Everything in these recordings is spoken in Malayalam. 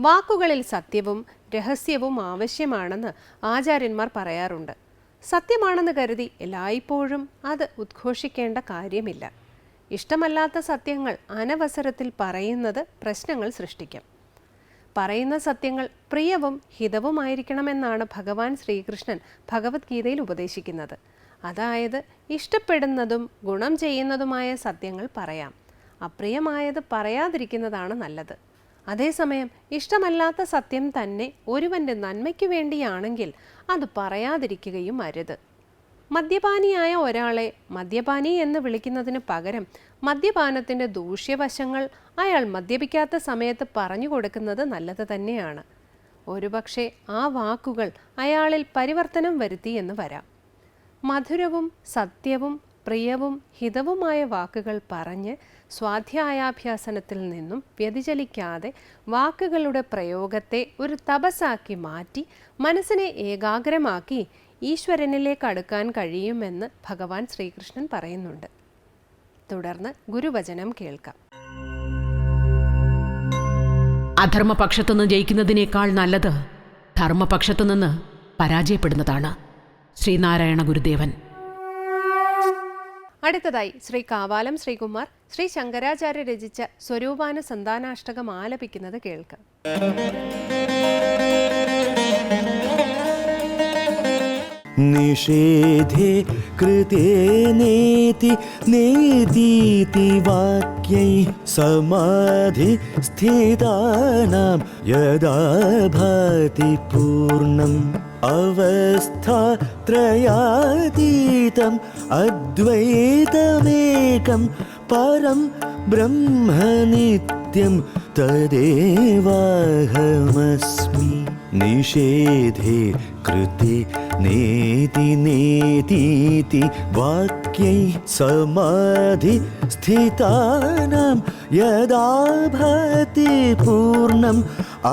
വാക്കുകളിൽ സത്യവും രഹസ്യവും ആവശ്യമാണെന്ന് ആചാര്യന്മാർ പറയാറുണ്ട്. സത്യമാണെന്ന് കരുതി എല്ലായ്പ്പോഴും അത് ഉദ്ഘോഷിക്കേണ്ട കാര്യമില്ല. ഇഷ്ടമല്ലാത്ത സത്യങ്ങൾ അനവസരത്തിൽ പറയുന്നത് പ്രശ്നങ്ങൾ സൃഷ്ടിക്കും. പറയുന്ന സത്യങ്ങൾ പ്രിയവും ഹിതവുമായിരിക്കണമെന്നാണ് ഭഗവാൻ ശ്രീകൃഷ്ണൻ ഭഗവത്ഗീതയിൽ ഉപദേശിക്കുന്നത്. അതായത് ഇഷ്ടപ്പെടുന്നതും ഗുണം ചെയ്യുന്നതുമായ സത്യങ്ങൾ പറയാം. അപ്രിയമായത് പറയാതിരിക്കുന്നതാണ് നല്ലത്. അതേസമയം ഇഷ്ടമല്ലാത്ത സത്യം തന്നെ ഒരുവൻ്റെ നന്മയ്ക്കു വേണ്ടിയാണെങ്കിൽ അത് പറയാതിരിക്കുകയും അരുത്. മദ്യപാനിയായ ഒരാളെ മദ്യപാനി എന്ന് വിളിക്കുന്നതിന് പകരം മദ്യപാനത്തിൻ്റെ ദൂഷ്യവശങ്ങൾ അയാൾ മദ്യപിക്കാത്ത സമയത്ത് പറഞ്ഞു കൊടുക്കുന്നത് നല്ലത് തന്നെയാണ്. ഒരുപക്ഷെ ആ വാക്കുകൾ അയാളിൽ പരിവർത്തനം വരുത്തി എന്ന് വരാം. മധുരവും സത്യവും പ്രിയവും ഹിതവുമായ വാക്കുകൾ പറഞ്ഞ് സ്വാധ്യായാഭ്യാസനത്തിൽ നിന്നും വ്യതിചലിക്കാതെ വാക്കുകളുടെ പ്രയോഗത്തെ ഒരു തപസ്സാക്കി മാറ്റി മനസ്സിനെ ഏകാഗ്രമാക്കി ഈശ്വരനിലേക്ക് അടുക്കാൻ കഴിയുമെന്ന് ഭഗവാൻ ശ്രീകൃഷ്ണൻ പറയുന്നുണ്ട്. തുടർന്ന് ഗുരുവചനം കേൾക്കാം. അധർമ്മപക്ഷത്തുനിന്ന് ജയിക്കുന്നതിനേക്കാൾ നല്ലത് ധർമ്മപക്ഷത്തുനിന്ന് പരാജയപ്പെടുന്നതാണ്. ശ്രീനാരായണ ഗുരുദേവൻ. അടുത്തതായി ശ്രീ കാവാലം ശ്രീകുമാർ ശ്രീ ശങ്കരാചാര്യ രചിച്ച സ്വരൂപാനുസന്ധാനാഷ്ടകം ആലപിക്കുന്നത് കേൾക്കാം. നിഷേധേ കൃതേ നേതി നേതീതി വാക്യൈ സമാധി സ്ഥിതാനാം യദാ ഭാതി പൂർണ്ണം അവസ്ഥാത്രയാതീതം അദ്വൈതമേകം പരം ബ്രഹ്മ നിത്യം തദേവാഹമസ്മി. നിഷേധേ കൃതേ നേതി നേതീതി വാക്യൈ സമാധി സ്ഥിതാനാം യദാ ഭാതി പൂർണ്ണം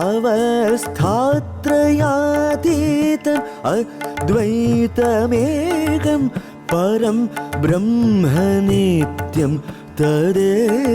അവസ്ഥാത്രയാതീതം അദ്വൈതമേകം പരം ബ്രഹ്മ നിത്യം തദേവാഹമസ്മി.